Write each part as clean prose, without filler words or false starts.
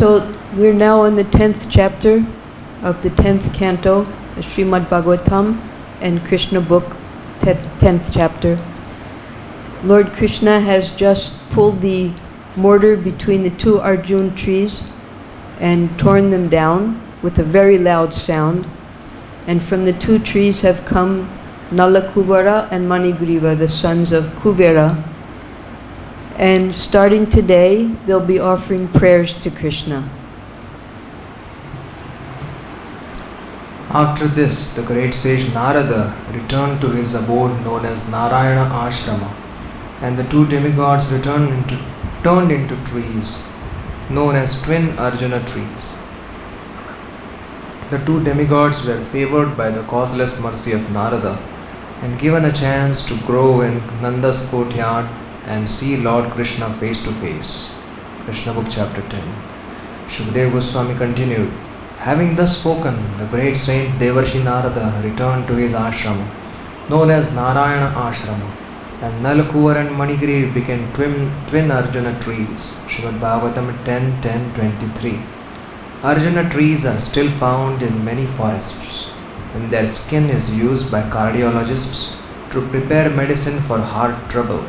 So we're now in the 10th chapter of the 10th canto, the Srimad Bhagavatam and Krishna book, 10th chapter. Lord Krishna has just pulled the mortar between the two Arjun trees and torn them down with a very loud sound. And from the two trees have come Nalakuvara and Manigriva, the sons of Kuvera. And starting today, they'll be offering prayers to Krishna. After this, the great sage Narada returned to his abode known as Narayana Ashrama, and the two demigods turned into trees, known as twin Arjuna trees. The two demigods were favored by the causeless mercy of Narada and given a chance to grow in Nanda's courtyard and see Lord Krishna face to face. Krishna book chapter 10. Shukadeva Goswami continued, having thus spoken, the great saint Devarshi Narada returned to his ashrama, known as Narayana Ashrama, and Nalakuvar and Manigriva became twin Arjuna trees. Srimad Bhagavatam 10:10-23. Arjuna trees are still found in many forests, and their skin is used by cardiologists to prepare medicine for heart trouble.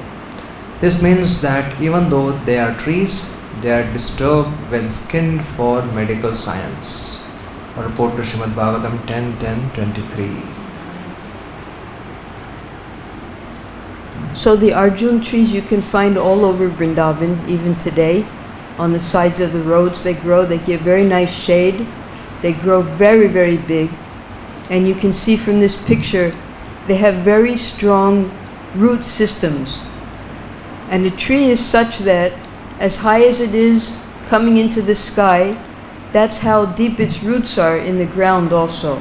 This means that even though they are trees, they are disturbed when skinned for medical science. A report to Srimad Bhagavatam 10:10-23. So the Arjun trees you can find all over Vrindavan, even today. On the sides of the roads they grow, they give very nice shade. They grow very, very big. And you can see from this picture, they have very strong root systems. And the tree is such that as high as it is coming into the sky, that's how deep its roots are in the ground also.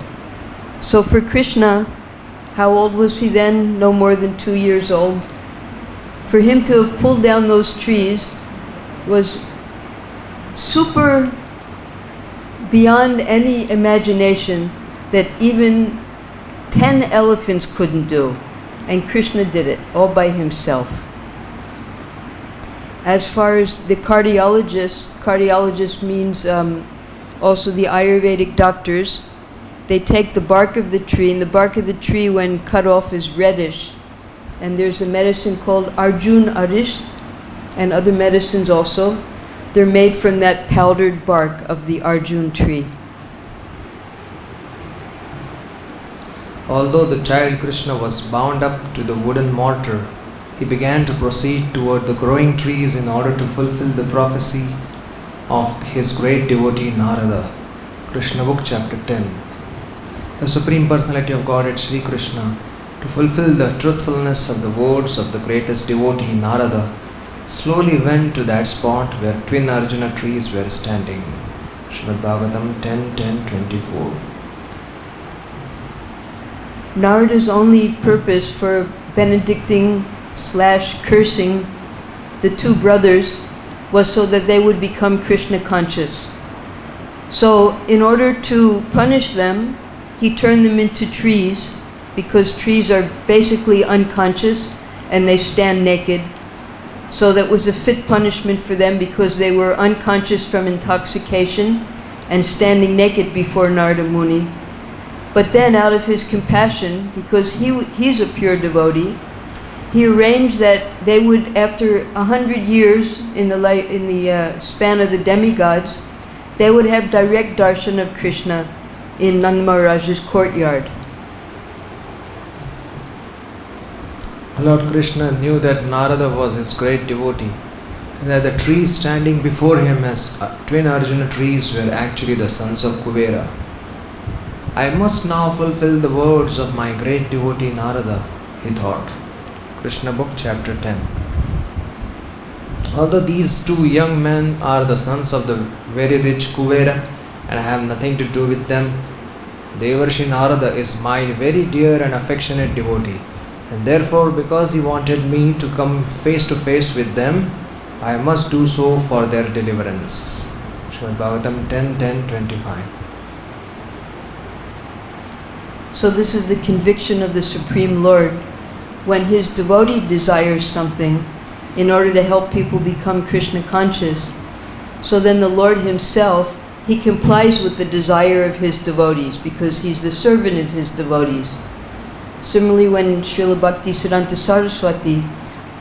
So for Krishna, how old was he then? No more than 2 years old. For him to have pulled down those trees was super beyond any imagination that even 10 elephants couldn't do. And Krishna did it all by himself. As far as the cardiologist means also the Ayurvedic doctors, they take the bark of the tree, and the bark of the tree when cut off is reddish. And there's a medicine called Arjun Arisht and other medicines also. They're made from that powdered bark of the Arjun tree. Although the child Krishna was bound up to the wooden mortar, he began to proceed toward the growing trees in order to fulfill the prophecy of his great devotee Narada. Krishna book chapter 10. The Supreme Personality of Godhead Sri Krishna, to fulfill the truthfulness of the words of the greatest devotee Narada, slowly went to that spot where twin Arjuna trees were standing. Srimad Bhagavatam 10:10-24. Narada's only purpose for benedicting / cursing the two brothers was so that they would become Krishna conscious. So in order to punish them, he turned them into trees, because trees are basically unconscious and they stand naked. So that was a fit punishment for them, because they were unconscious from intoxication and standing naked before Narada Muni. But then out of his compassion, because he's a pure devotee, he arranged that they would, after 100 years in the span of the demigods, they would have direct darshan of Krishna in Nanda Maharaj's courtyard. Lord Krishna knew that Narada was his great devotee, and that the trees standing before him as twin Arjuna trees were actually the sons of Kuvera. I must now fulfill the words of my great devotee Narada, he thought. Krishna book chapter 10. Although these two young men are the sons of the very rich Kuvera and I have nothing to do with them, Devarshi Narada is my very dear and affectionate devotee, and therefore because he wanted me to come face to face with them, I must do so for their deliverance. Srimad Bhagavatam 10:10-25. So this is the conviction of the Supreme Lord. When his devotee desires something in order to help people become Krishna conscious, So then the Lord himself, he complies with the desire of his devotees because he's the servant of his devotees. Similarly, when Srila Bhaktisiddhanta Saraswati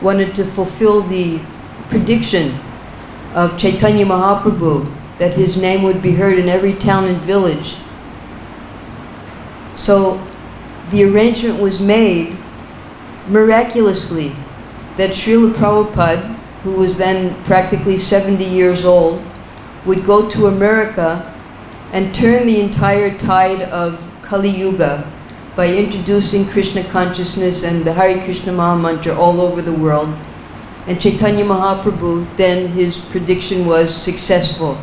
wanted to fulfill the prediction of Chaitanya Mahaprabhu that his name would be heard in every town and village, so the arrangement was made miraculously that Srila Prabhupada, who was then practically 70 years old, would go to America and turn the entire tide of Kali Yuga by introducing Krishna consciousness and the Hare Krishna Maha Mantra all over the world. And Chaitanya Mahaprabhu, then his prediction was successful.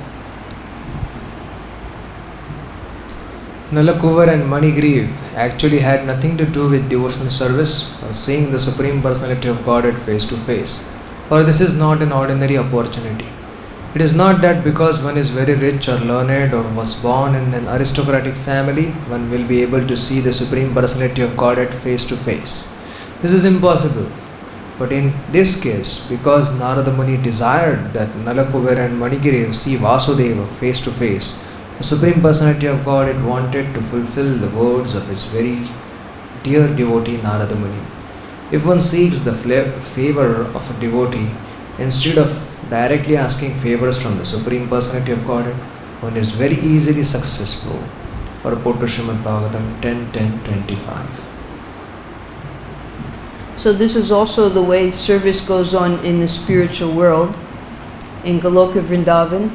Nalakuvar and Manigriv actually had nothing to do with devotional service or seeing the Supreme Personality of Godhead face to face, for this is not an ordinary opportunity. It is not that because one is very rich or learned or was born in an aristocratic family, one will be able to see the Supreme Personality of Godhead face to face. This is impossible. But in this case, because Narada Muni desired that Nalakuvar and Manigriv see Vasudeva face to face, the Supreme Personality of Godhead wanted to fulfill the words of his very dear devotee Narada Muni. If one seeks the favor of a devotee, instead of directly asking favors from the Supreme Personality of Godhead, one is very easily successful. Purport to Srimad Bhagavatam 10.10.25. So this is also the way service goes on in the spiritual world. In Goloka Vrindavan,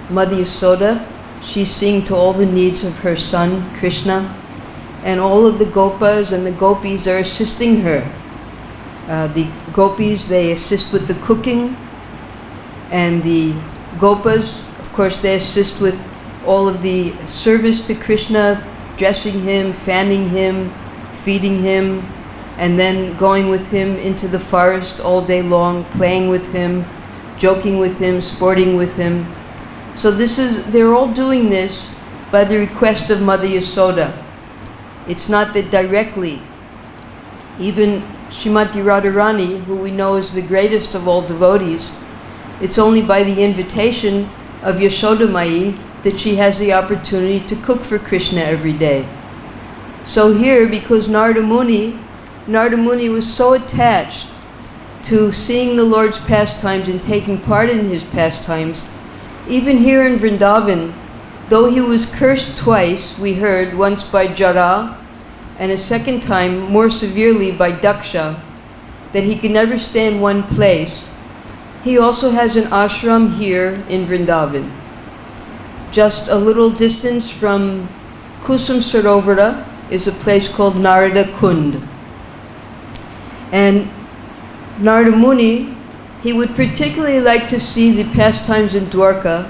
Mother Yasoda, she's seeing to all the needs of her son, Krishna, and all of the gopas and the gopis are assisting her. The gopis, they assist with the cooking, and the gopas, of course, they assist with all of the service to Krishna, dressing him, fanning him, feeding him, and then going with him into the forest all day long, playing with him, joking with him, sporting with him. So they're all doing this by the request of Mother Yasoda. It's not that directly. Even Srimati Radharani, who we know is the greatest of all devotees, it's only by the invitation of Yashoda Mai that she has the opportunity to cook for Krishna every day. So here, because Narada Muni was so attached to seeing the Lord's pastimes and taking part in his pastimes, even here in Vrindavan, though he was cursed twice, we heard, once by Jara and a second time more severely by Daksha, that he could never stay in one place, he also has an ashram here in Vrindavan. Just a little distance from Kusum Sarovara is a place called Narada Kund. And Narada Muni, he would particularly like to see the pastimes in Dwarka,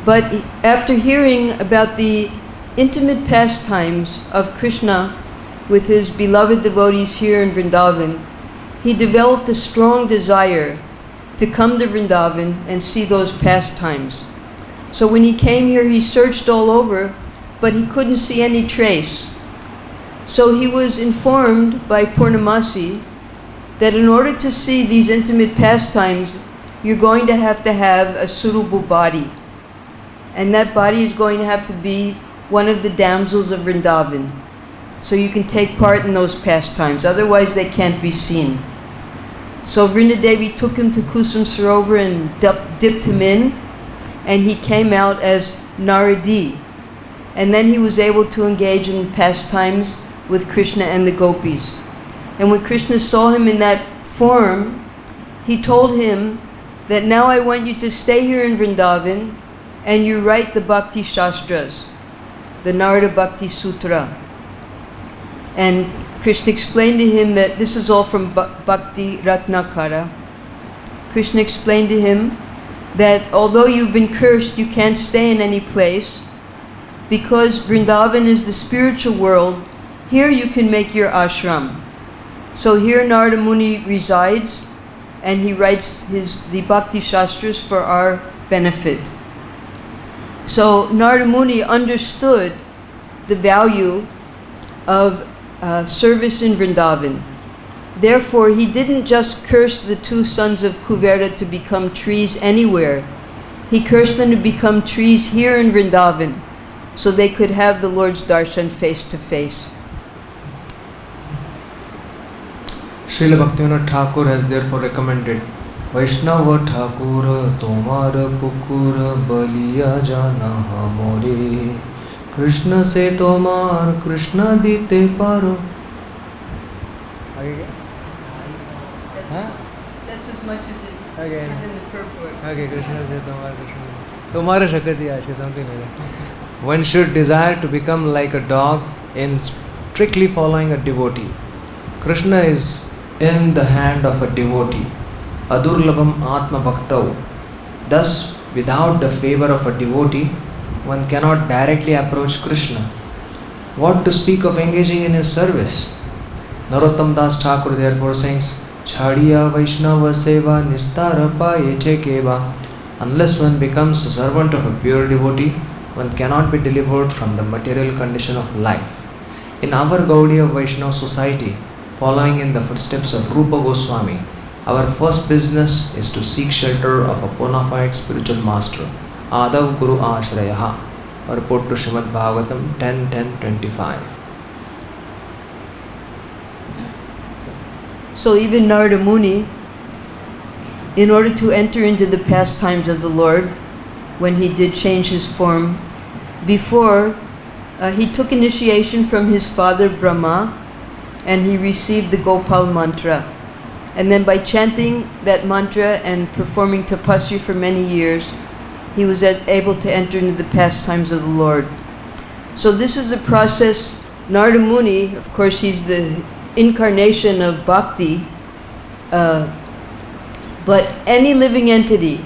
but after hearing about the intimate pastimes of Krishna with his beloved devotees here in Vrindavan, he developed a strong desire to come to Vrindavan and see those pastimes. So when he came here, he searched all over, but he couldn't see any trace. So he was informed by Purnamasi that in order to see these intimate pastimes, you're going to have a suitable body. And that body is going to have to be one of the damsels of Vrindavan. So you can take part in those pastimes, otherwise they can't be seen. So Devi took him to Kusum Sarovar and dipped him in, and he came out as Naradi. And then he was able to engage in pastimes with Krishna and the gopis. And when Krishna saw him in that form, he told him that now I want you to stay here in Vrindavan and you write the Bhakti Shastras, the Narada Bhakti Sutra. And Krishna explained to him that this is all from Bhakti Ratnakara. Krishna explained to him that although you've been cursed, you can't stay in any place, because Vrindavan is the spiritual world. Here you can make your ashram. So here Narada Muni resides, and he writes the Bhakti Shastras for our benefit. So Narada Muni understood the value of service in Vrindavan. Therefore, he didn't just curse the two sons of Kuvera to become trees anywhere. he cursed them to become trees here in Vrindavan so they could have the Lord's darshan face to face. Srila Bhaktivinoda Thakur has therefore recommended Vaishnava Thakur Tomar Kukur Baliya Jana Hamore Krishna se Tomar Krishna dite paro. That's as much as it is in the purport. Okay, Krishna se Tomar Krishna. Tomara Shakati Ashka, something like that. One should desire to become like a dog in strictly following a devotee. Krishna is in the hand of a devotee. Adurlabham Atma Bhaktau. Thus, without the favor of a devotee, one cannot directly approach Krishna. What to speak of engaging in his service? Narottam Das Thakur therefore sings, Chhadiya Vaishnava Seva Nistarapa Yeche Keva. Unless one becomes a servant of a pure devotee, one cannot be delivered from the material condition of life. In our Gaudiya Vaishnava society, following in the footsteps of Rupa Goswami, our first business is to seek shelter of a bona fide spiritual master, Adav Guru Ashrayaha, report to Srimad Bhagavatam 10.10.25. So even Narada Muni, in order to enter into the pastimes of the Lord, when he did change his form, before he took initiation from his father Brahma, and he received the Gopal mantra. And then by chanting that mantra and performing tapasya for many years, he was able to enter into the pastimes of the Lord. So this is a process. Narada Muni, of course, he's the incarnation of bhakti, but any living entity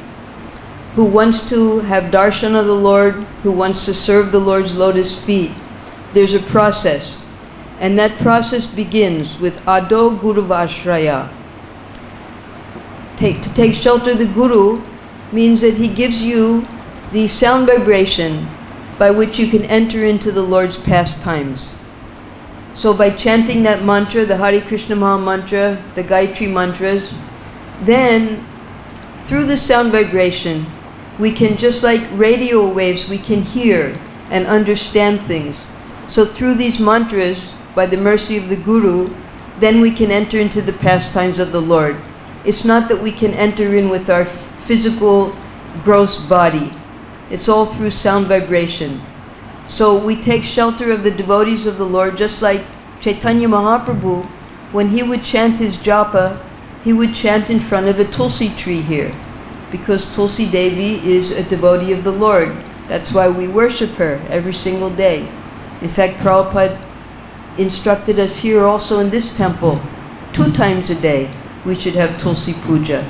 who wants to have darshan of the Lord, who wants to serve the Lord's lotus feet, there's a process. And that process begins with Ado Guru Vashraya. To take shelter of the Guru means that he gives you the sound vibration by which you can enter into the Lord's pastimes. So by chanting that mantra, the Hare Krishna Maha Mantra, the Gayatri mantras, then through the sound vibration, we can, just like radio waves, we can hear and understand things. So through these mantras, by the mercy of the Guru, then we can enter into the pastimes of the Lord. It's not that we can enter in with our physical, gross body. It's all through sound vibration. So we take shelter of the devotees of the Lord, just like Chaitanya Mahaprabhu, when he would chant his japa, he would chant in front of a tulsi tree here, because Tulsi Devi is a devotee of the Lord. That's why we worship her every single day. In fact, Prabhupada instructed us here also in this temple, 2 times a day we should have Tulsi Puja.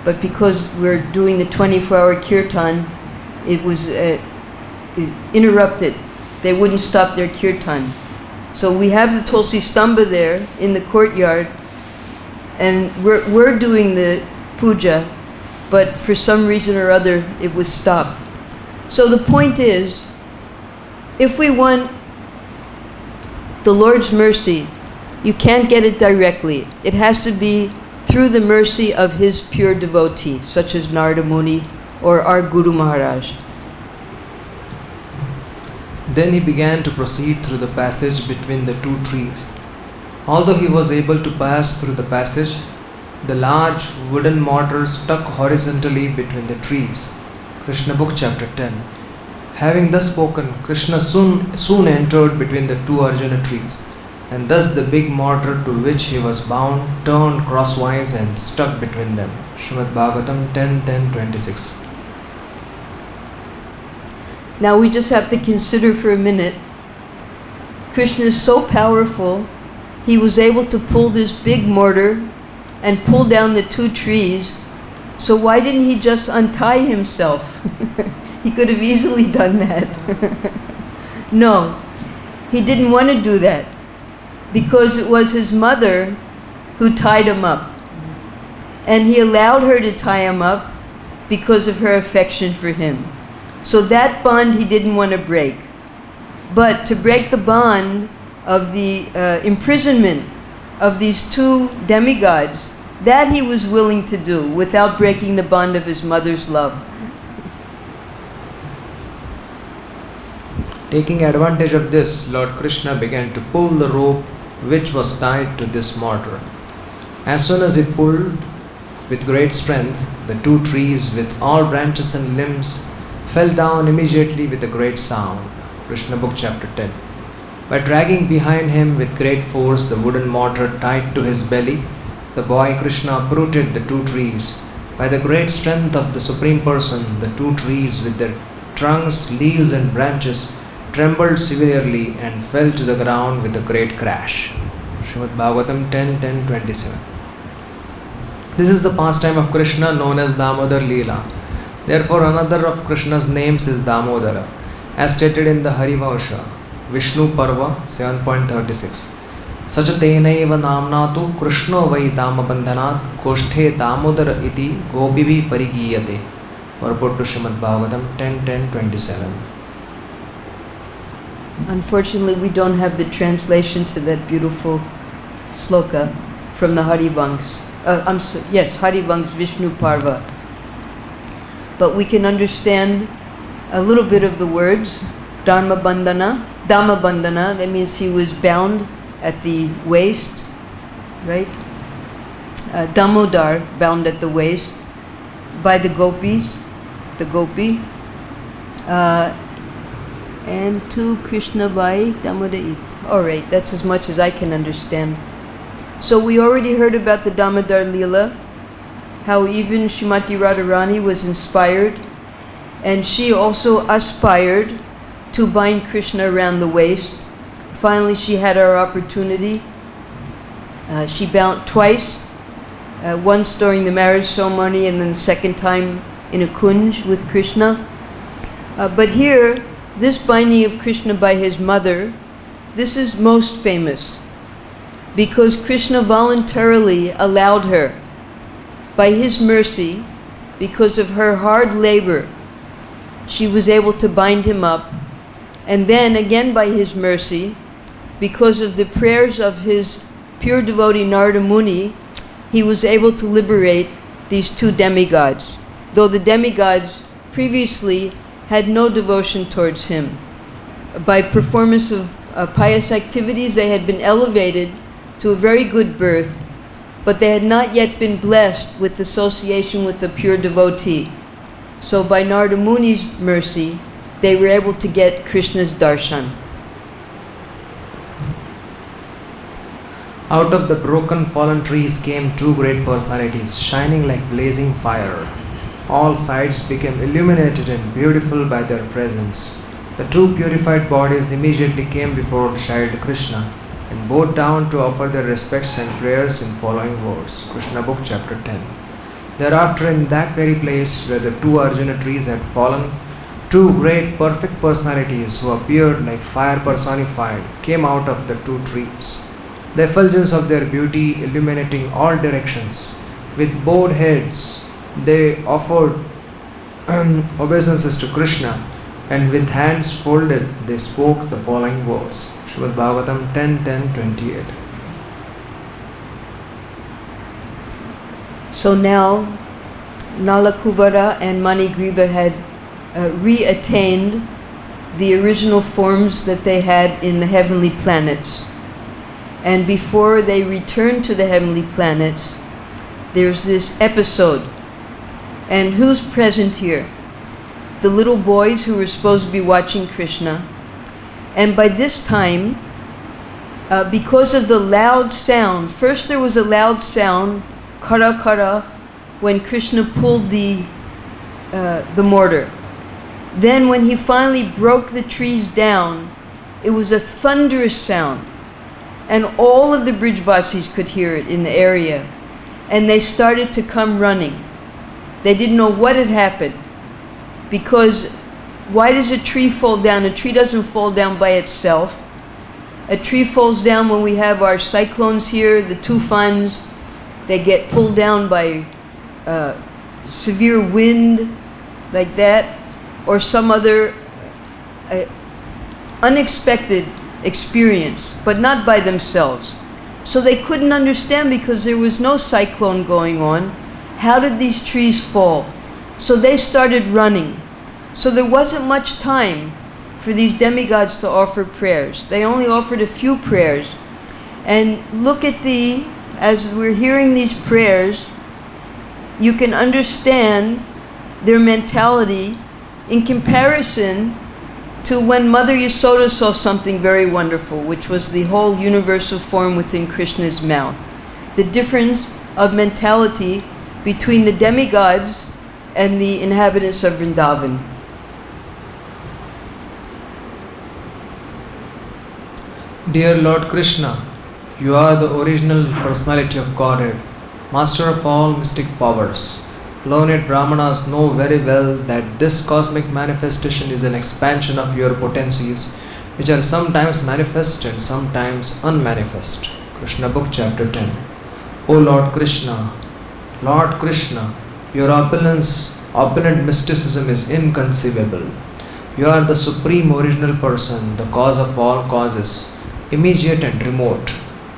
But because we're doing the 24-hour kirtan, it was interrupted. They wouldn't stop their kirtan. So we have the Tulsi Stamba there in the courtyard, and we're doing the puja, but for some reason or other it was stopped. So the point is, if we want the Lord's mercy, you can't get it directly. It has to be through the mercy of his pure devotee, such as Narada Muni or our Guru Maharaj. Then he began to proceed through the passage between the 2 trees. Although he was able to pass through the passage, the large wooden mortar stuck horizontally between the trees. Krishna Book Chapter 10. Having thus spoken, Krishna soon entered between the 2 Arjuna trees, and thus the big mortar to which he was bound turned crosswise and stuck between them. Srimad Bhagavatam 10.10.26. Now we just have to consider for a minute, Krishna is so powerful, he was able to pull this big mortar and pull down the 2 trees. So why didn't he just untie himself? He could have easily done that. No, he didn't want to do that, because it was his mother who tied him up. And he allowed her to tie him up because of her affection for him. So that bond he didn't want to break. But to break the bond of the imprisonment of these 2 demigods, that he was willing to do without breaking the bond of his mother's love. Taking advantage of this, Lord Krishna began to pull the rope which was tied to this mortar. As soon as he pulled with great strength, the two trees with all branches and limbs fell down immediately with a great sound. Krishna Book Chapter 10. By dragging behind him with great force the wooden mortar tied to his belly, the boy Krishna uprooted the two trees. By the great strength of the Supreme Person, the two trees with their trunks, leaves and branches trembled severely and fell to the ground with a great crash. Srimad Bhagavatam 10:10-27. This is the pastime of Krishna known as Damodar Leela. Therefore, another of Krishna's names is Damodara, as stated in the Harivarsha, Vishnu Parva 7.36. Sachatenaiva namnatu Krishno vai damabandhanat koshthe damodara iti gopivi parigiyate. Purport to Srimad Bhagavatam 10:10-27. Unfortunately, we don't have the translation to that beautiful sloka from the Harivansh. Harivansh Vishnu Parva. But we can understand a little bit of the words. Damabandhana, that means he was bound at the waist, right? Damodar, bound at the waist, by the gopis, the gopi. And to Krishna vai Damodar it. Alright, that's as much as I can understand. So we already heard about the Damodar Leela, how even Srimati Radharani was inspired, and she also aspired to bind Krishna around the waist. Finally, she had her opportunity. She bound twice, once during the marriage ceremony and then the second time in a kunj with Krishna. But here, this binding of Krishna by his mother, this is most famous because Krishna voluntarily allowed her, by his mercy, because of her hard labor, she was able to bind him up. And then again by his mercy, because of the prayers of his pure devotee Narada Muni, he was able to liberate these two demigods, though the demigods previously had no devotion towards him. By performance of pious activities, they had been elevated to a very good birth, but they had not yet been blessed with association with the pure devotee. So by Narada Muni's mercy, they were able to get Krishna's darshan. Out of the broken fallen trees came two great personalities, shining like blazing fire. All sides became illuminated and beautiful by their presence. The two purified bodies immediately came before child Krishna and bowed down to offer their respects and prayers in following words. Krishna Book Chapter 10. Thereafter, in that very place where the two Arjuna trees had fallen, two great perfect personalities who appeared like fire personified came out of the two trees, the effulgence of their beauty illuminating all directions. With bowed heads, they offered obeisances to Krishna, and with hands folded, they spoke the following words. Srimad Bhagavatam 10:10-28. So now, Nalakuvara and Manigriva had reattained the original forms that they had in the heavenly planets. And before they returned to the heavenly planets, there's this episode. And who's present here? The little boys who were supposed to be watching Krishna. And by this time, because of the loud sound, first there was a loud sound, kara kara, when Krishna pulled the mortar. Then when he finally broke the trees down, it was a thunderous sound. And all of the Brijbasis could hear it in the area. And they started to come running. They didn't know what had happened. Because why does a tree fall down? A tree doesn't fall down by itself. A tree falls down when we have our cyclones here, the tufans. They get pulled down by severe wind, like that, or some other unexpected experience, but not by themselves. So they couldn't understand because there was no cyclone going on. How did these trees fall? So they started running. So there wasn't much time for these demigods to offer prayers. They only offered a few prayers. And look at as we're hearing these prayers, you can understand their mentality in comparison to when Mother Yasoda saw something very wonderful, which was the whole universal form within Krishna's mouth. The difference of mentality between the demigods and the inhabitants of Vrindavan. Dear Lord Krishna, you are the original personality of Godhead, master of all mystic powers. Learned Brahmanas know very well that this cosmic manifestation is an expansion of your potencies, which are sometimes manifest and sometimes unmanifest. Krishna Book, Chapter 10. O Lord Krishna, your opulent mysticism is inconceivable. You are the supreme original person, the cause of all causes, immediate and remote,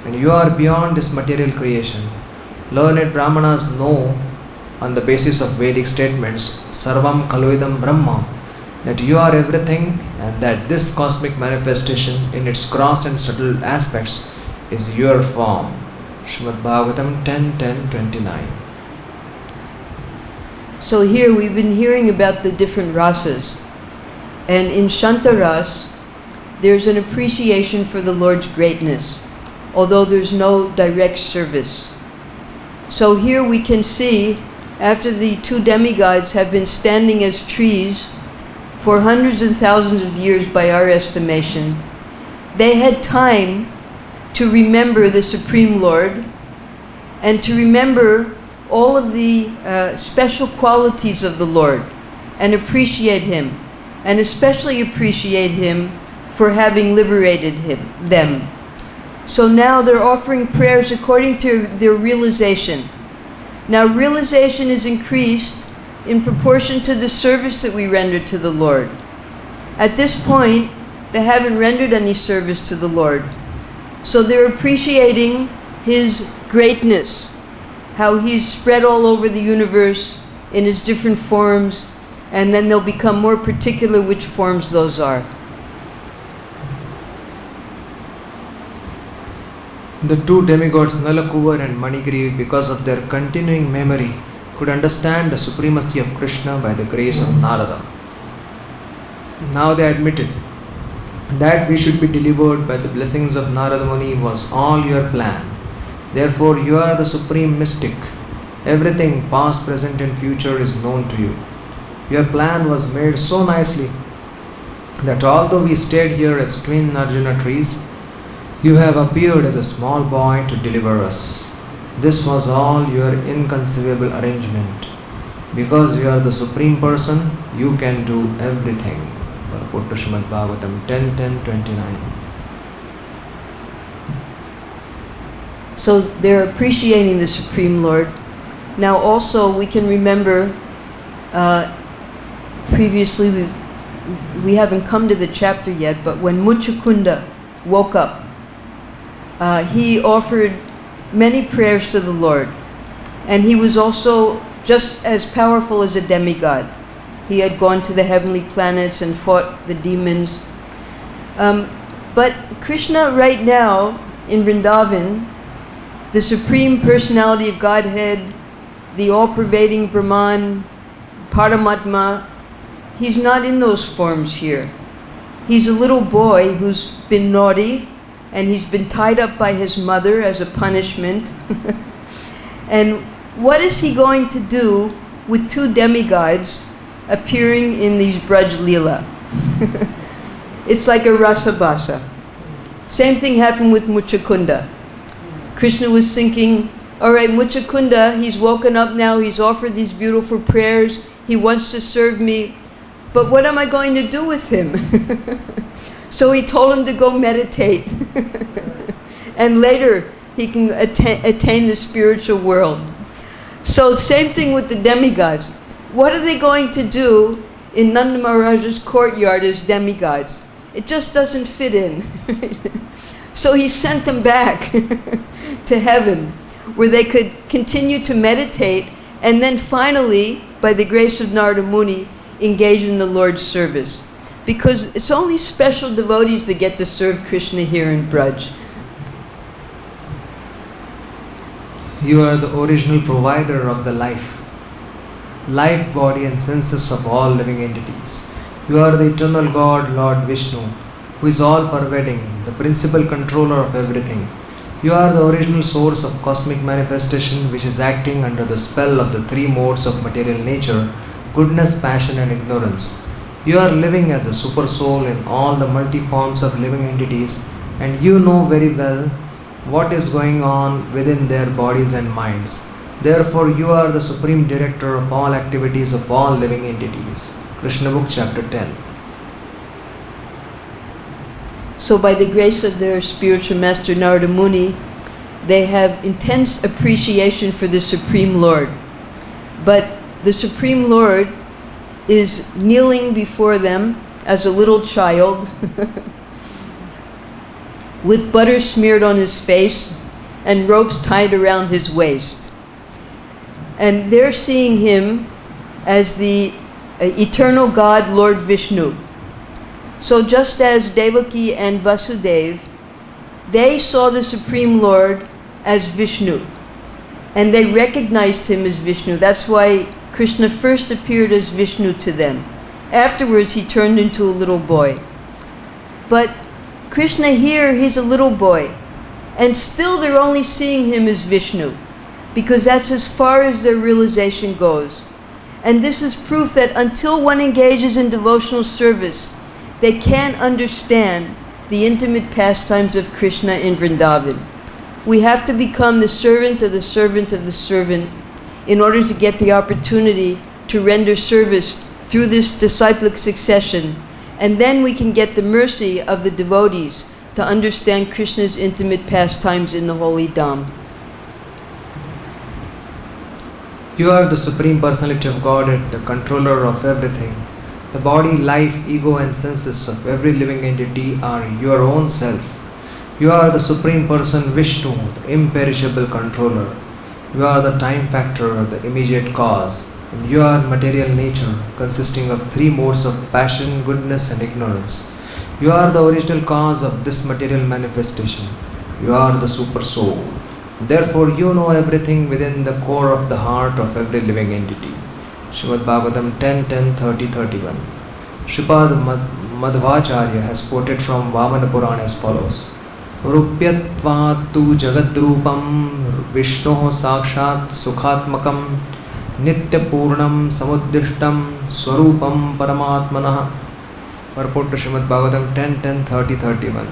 and you are beyond this material creation. Learned Brahmanas know, on the basis of Vedic statements, Sarvam Kaloidam Brahma, that you are everything and that this cosmic manifestation in its gross and subtle aspects is your form. Srimad Bhagavatam 10:10-29. So here we've been hearing about the different rasas. And in Shantaras, there's an appreciation for the Lord's greatness, although there's no direct service. So here we can see, after the two demigods have been standing as trees for hundreds and thousands of years by our estimation, they had time to remember the Supreme Lord and to remember all of the special qualities of the Lord and appreciate Him, and especially appreciate Him for having liberated them. So now they're offering prayers according to their realization. Now realization is increased in proportion to the service that we render to the Lord. At this point, they haven't rendered any service to the Lord. So they're appreciating His greatness, how He's spread all over the universe in His different forms, and then they'll become more particular which forms those are. The two demigods Nalakuvar and Manigiri, because of their continuing memory, could understand the supremacy of Krishna by the grace of Narada. Now they admitted that we should be delivered by the blessings of Narada Muni was all your plan. Therefore you are the supreme mystic. Everything past, present and future is known to you. Your plan was made so nicely that although we stayed here as twin Arjuna trees, you have appeared as a small boy to deliver us. This was all your inconceivable arrangement. Because you are the supreme person, you can do everything. Purport to Srimad Bhagavatam 10:10-29. So they're appreciating the Supreme Lord. Now also we can remember, previously we haven't come to the chapter yet, but when Muchukunda woke up, he offered many prayers to the Lord. And he was also just as powerful as a demigod. He had gone to the heavenly planets and fought the demons. But Krishna right now in Vrindavan, the Supreme Personality of Godhead, the all-pervading Brahman, Paramatma, He's not in those forms here. He's a little boy who's been naughty, and he's been tied up by his mother as a punishment. And what is he going to do with two demigods appearing in these Braj Leela? It's like a rasabasa. Same thing happened with Muchukunda. Krishna was thinking, all right, Muchukunda, he's woken up now, he's offered these beautiful prayers, he wants to serve me, but what am I going to do with him? So he told him to go meditate. And later he can attain the spiritual world. So same thing with the demigods. What are they going to do in Nanda Maharaj's courtyard as demigods? It just doesn't fit in. So he sent them back to heaven, where they could continue to meditate and then finally, by the grace of Narada Muni, engage in the Lord's service. because it's only special devotees that get to serve Krishna here in Braj. You are the original provider of the life, body and senses of all living entities. You are the eternal God, Lord Vishnu, who is all-pervading, the principal controller of everything. You are the original source of cosmic manifestation which is acting under the spell of the three modes of material nature, goodness, passion and ignorance. You are living as a super soul in all the multi-forms of living entities, and you know very well what is going on within their bodies and minds. Therefore, you are the supreme director of all activities of all living entities. Krishna Book, Chapter 10. So by the grace of their spiritual master Narada Muni, they have intense appreciation for the Supreme Lord. But the Supreme Lord is kneeling before them as a little child with butter smeared on his face and ropes tied around his waist. And they're seeing him as the eternal God, Lord Vishnu. So just as Devaki and Vasudeva, they saw the Supreme Lord as Vishnu, and they recognized him as Vishnu. That's why Krishna first appeared as Vishnu to them. Afterwards, he turned into a little boy. But Krishna here, he's a little boy, and still they're only seeing him as Vishnu, because that's as far as their realization goes. And this is proof that until one engages in devotional service, they can't understand the intimate pastimes of Krishna in Vrindavan. We have to become the servant of the servant of the servant in order to get the opportunity to render service through this disciplic succession, and then we can get the mercy of the devotees to understand Krishna's intimate pastimes in the holy Dham. You are the Supreme Personality of Godhead, the controller of everything. The body, life, ego and senses of every living entity are your own self. You are the Supreme Person Vishnu, the imperishable controller. You are the time factor, the immediate cause. And you are material nature, consisting of three modes of passion, goodness and ignorance. You are the original cause of this material manifestation. You are the super soul. Therefore, you know everything within the core of the heart of every living entity. Srimad Bhagavatam 10, 30, 31. Shripad Madhvacharya has quoted from Vamana Purana as follows. Rupyatvatu jagadrupam Vishnoho sakshat sukhatmakam Nitya purnam samuddishtam Swarupam paramatmanah. Purport to Srimad Bhagavatam 10, 30, 31.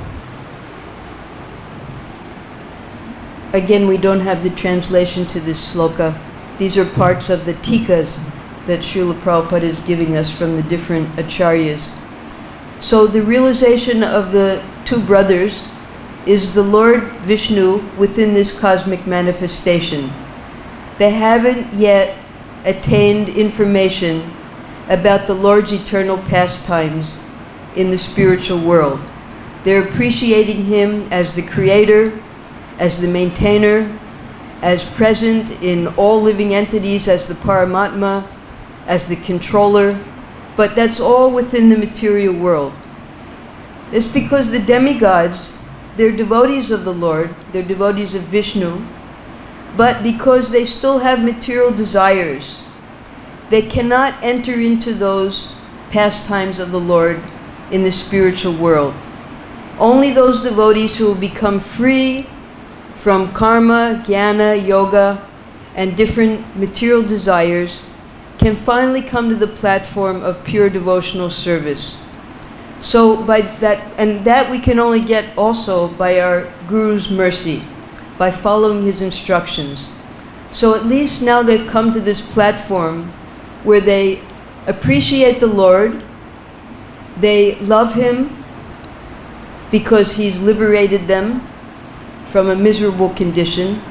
Again, we don't have the translation to this sloka. These are parts of the tikas that Srila Prabhupada is giving us from the different acharyas. So the realization of the two brothers is the Lord Vishnu within this cosmic manifestation. They haven't yet attained information about the Lord's eternal pastimes in the spiritual world. They're appreciating him as the creator, as the maintainer, as present in all living entities as the Paramatma, as the controller, but that's all within the material world. It's because the demigods, they're devotees of the Lord, they're devotees of Vishnu, but because they still have material desires, they cannot enter into those pastimes of the Lord in the spiritual world. Only those devotees who have become free from karma, jnana, yoga, and different material desires can finally come to the platform of pure devotional service. So by that, and that we can only get also by our Guru's mercy, by following his instructions. So at least now they've come to this platform where they appreciate the Lord, they love him because he's liberated them from a miserable condition,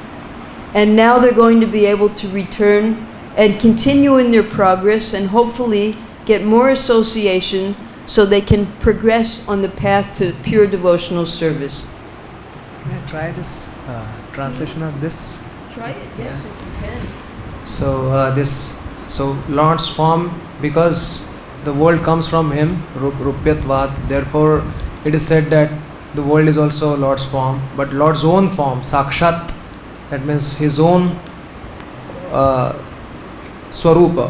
and now they're going to be able to return and continue in their progress and hopefully get more association so they can progress on the path to pure devotional service. Can I try this translation of this? Try it, yes, if you can. So Lord's form, because the world comes from him, Rupyatvat. Therefore, it is said that the world is also Lord's form, but Lord's own form, Sakshat, that means his own Swarupa,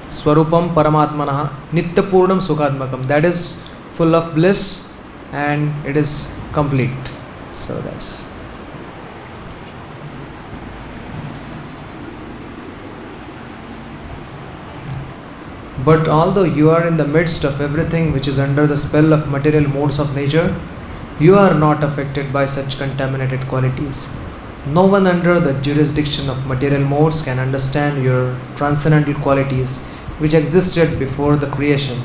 Swarupam Paramatmanaha, Nityapurnam Sukhatmakam, that is full of bliss and it is complete. So that's. But although you are in the midst of everything which is under the spell of material modes of nature, you are not affected by such contaminated qualities. No one under the jurisdiction of material modes can understand your transcendental qualities which existed before the creation.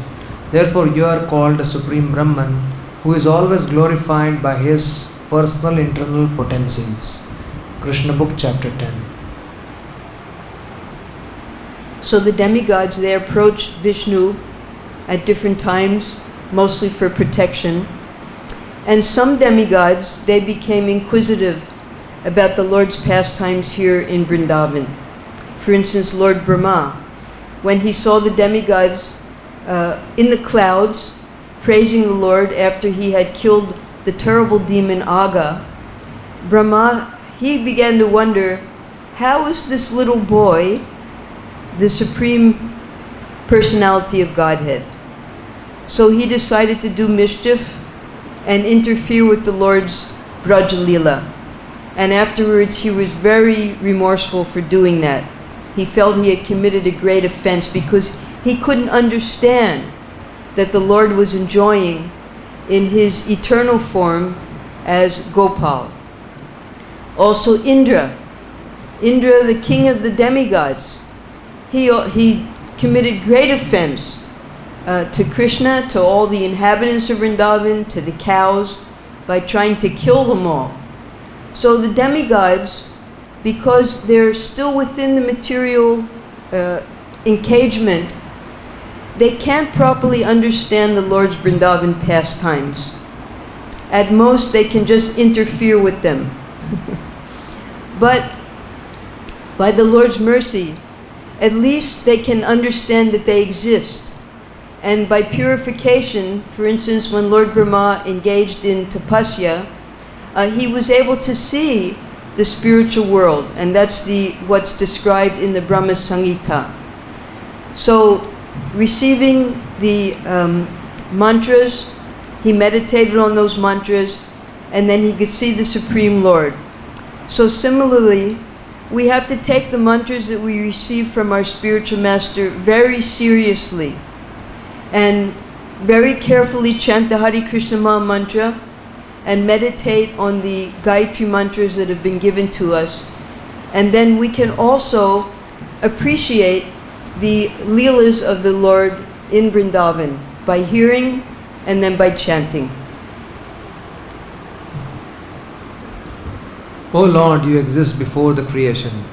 Therefore, you are called a Supreme Brahman who is always glorified by his personal internal potencies. Krishna Book, Chapter 10. So the demigods, they approach Vishnu at different times, mostly for protection. And some demigods, they became inquisitive about the Lord's pastimes here in Vrindavan. For instance, Lord Brahma, when he saw the demigods in the clouds, praising the Lord after he had killed the terrible demon Aga, Brahma, he began to wonder, how is this little boy the Supreme Personality of Godhead? So he decided to do mischief and interfere with the Lord's Braj Leela. And afterwards he was very remorseful for doing that. He felt he had committed a great offense because he couldn't understand that the Lord was enjoying in his eternal form as Gopal. Also Indra, the king of the demigods, he committed great offense to Krishna, to all the inhabitants of Vrindavan, to the cows, by trying to kill them all. So the demigods, because they're still within the material engagement, they can't properly understand the Lord's Vrindavan pastimes. At most, they can just interfere with them. But by the Lord's mercy, at least they can understand that they exist. And by purification, for instance, when Lord Brahma engaged in tapasya, he was able to see the spiritual world, and that's what's described in the Brahma Samhita. So, receiving the mantras, he meditated on those mantras, and then he could see the Supreme Lord. So similarly, we have to take the mantras that we receive from our spiritual master very seriously, and very carefully chant the Hare Krishna Maha Mantra, and meditate on the Gayatri mantras that have been given to us. And then we can also appreciate the Leelas of the Lord in Vrindavan by hearing and then by chanting. O Lord, you exist before the creation.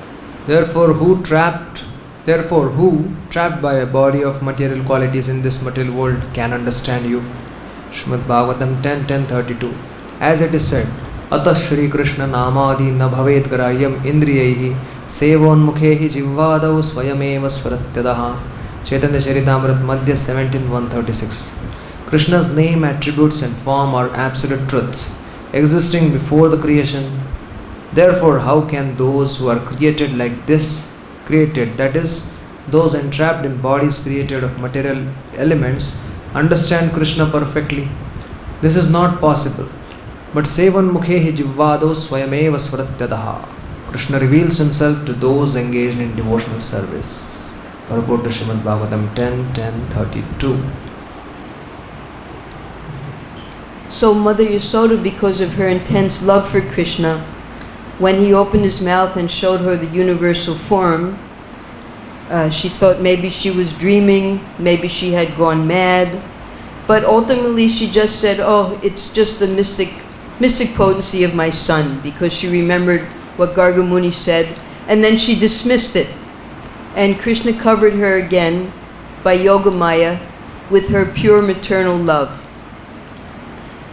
Therefore, who trapped by a body of material qualities in this material world can understand you? Srimad Bhagavatam 10:10-32. As it is said, Atah Shri Krishna Namadi na bhavet grayam indriyaihi sevonmukhehi jivvadau swayameva swaratyadaha. Chaitanya Charitamrita Madhya 17:136. Krishna's name, attributes and form are absolute truths, existing before the creation. Therefore, how can those who are created like this, that is, those entrapped in bodies created of material elements, understand Krishna perfectly? This is not possible. But Sevan Mukhehi Jivvado Swayameva Swaratyadaha. Krishna reveals himself to those engaged in devotional service. Purport to Srimad Bhagavatam 10:10-32. So Mother Yasoda, because of her intense love for Krishna, when he opened his mouth and showed her the universal form, she thought maybe she was dreaming, maybe she had gone mad. But ultimately she just said, oh, it's just the mystic potency of my son, because she remembered what Garga Muni said, and then she dismissed it. And Krishna covered her again by Yogamaya with her pure maternal love.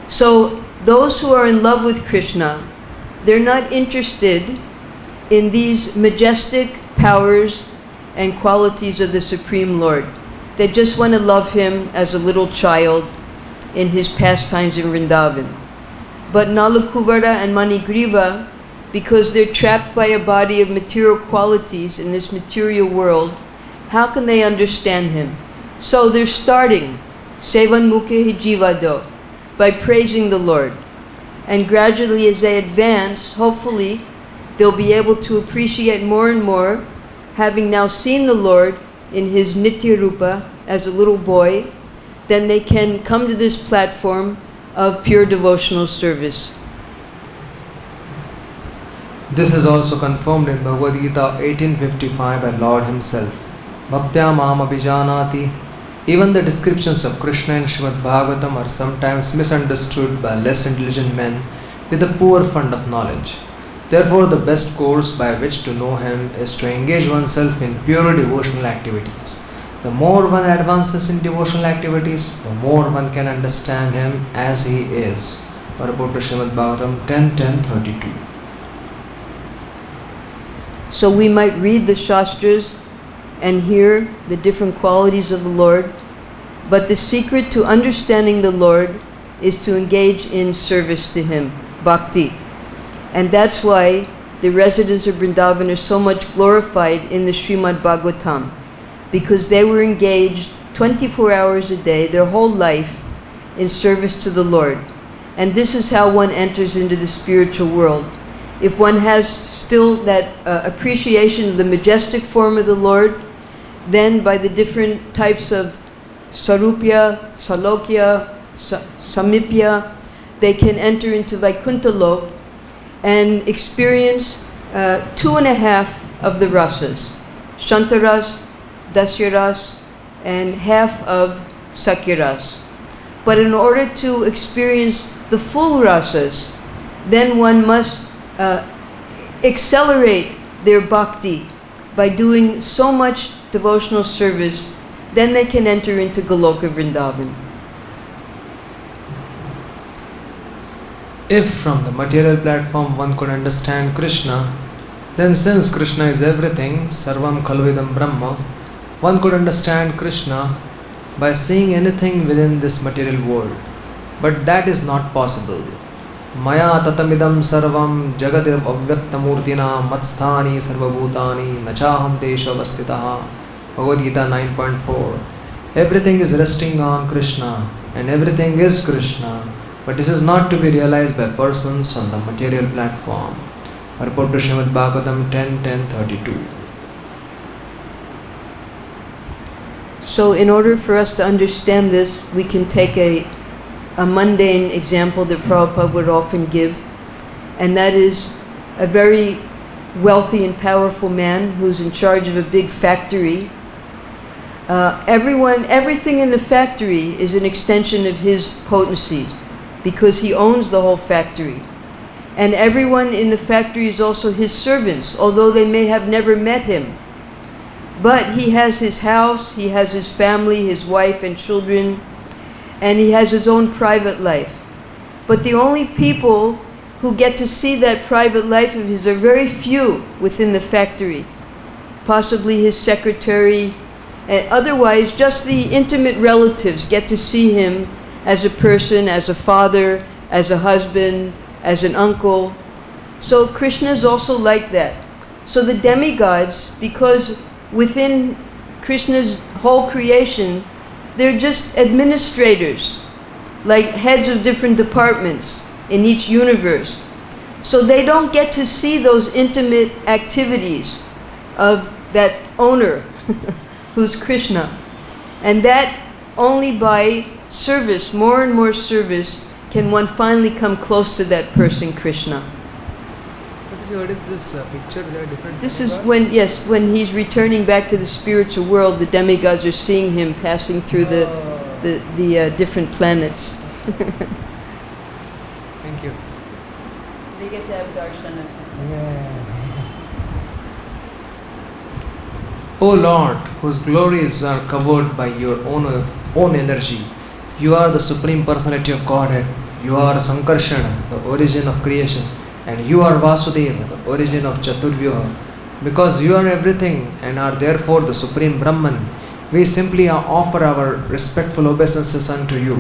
So those who are in love with Krishna, they're not interested in these majestic powers and qualities of the Supreme Lord. They just want to love him as a little child in his pastimes in Vrindavan. But Nalakuvara and Manigriva, because they're trapped by a body of material qualities in this material world, how can they understand him? So they're starting Sevan Mukhe Jivado by praising the Lord. And gradually as they advance, hopefully, they'll be able to appreciate more and more, having now seen the Lord in his Nitya Rupa as a little boy, then they can come to this platform of pure devotional service. This is also confirmed in Bhagavad-Gita 1855 by Lord himself. Bhaktya mam abhijanati. Even the descriptions of Krishna in Srimad Bhagavatam are sometimes misunderstood by less intelligent men with a poor fund of knowledge. Therefore, the best course by which to know him is to engage oneself in pure devotional activities. The more one advances in devotional activities, the more one can understand him as he is. Report to Srimad Bhagavatam 10.10.32. So we might read the Shastras and hear the different qualities of the Lord, but the secret to understanding the Lord is to engage in service to him, bhakti. And that's why the residents of Vrindavan are so much glorified in the Srimad Bhagavatam, because they were engaged 24 hours a day, their whole life, in service to the Lord. And this is how one enters into the spiritual world. If one has still that appreciation of the majestic form of the Lord, then by the different types of sarupya, salokya, samipya, they can enter into Vaikuntha Lok and experience 2.5 of the rasas, Shantaras, Dasyaras, and half of Sakyaras. But in order to experience the full rasas, then one must accelerate their bhakti by doing so much devotional service, then they can enter into Goloka Vrindavan. If from the material platform one could understand Krishna, then since Krishna is everything, Sarvam Khalvidam Brahma, one could understand Krishna by seeing anything within this material world. But that is not possible. Maya tatamidam sarvam jagadir avyaktamurtina matsthani sarvabhutani nachaham tesha avastitaha. Bhagavad-Gita 9.4. Everything is resting on Krishna and everything is Krishna, but this is not to be realized by persons on the material platform. Report to Srimad Bhagavatam 10.10.32. So in order for us to understand this, we can take a mundane example that Prabhupada would often give, and that is a very wealthy and powerful man who's in charge of a big factory. Everything in the factory is an extension of his potency, because he owns the whole factory. And everyone in the factory is also his servants, although they may have never met him. But he has his house, he has his family, his wife and children, and he has his own private life. But the only people who get to see that private life of his are very few within the factory. Possibly his secretary, and otherwise just the intimate relatives get to see him as a person, as a father, as a husband, as an uncle. So Krishna is also like that. So the demigods, because within Krishna's whole creation, they're just administrators, like heads of different departments in each universe. So they don't get to see those intimate activities of that owner who's Krishna. And that only by service, more and more service, can one finally come close to that person, Krishna. What is this picture? There are different. This is when he's returning back to the spiritual world, the demigods are seeing him passing through the different planets. Thank you. So they get to have darshan of him. Yeah. O Lord, whose glories are covered by your own energy, you are the Supreme Personality of Godhead. You are Sankarsana, the origin of creation, and you are Vasudeva, the origin of Chaturvyuha. Because you are everything and are therefore the Supreme Brahman, we simply offer our respectful obeisances unto you.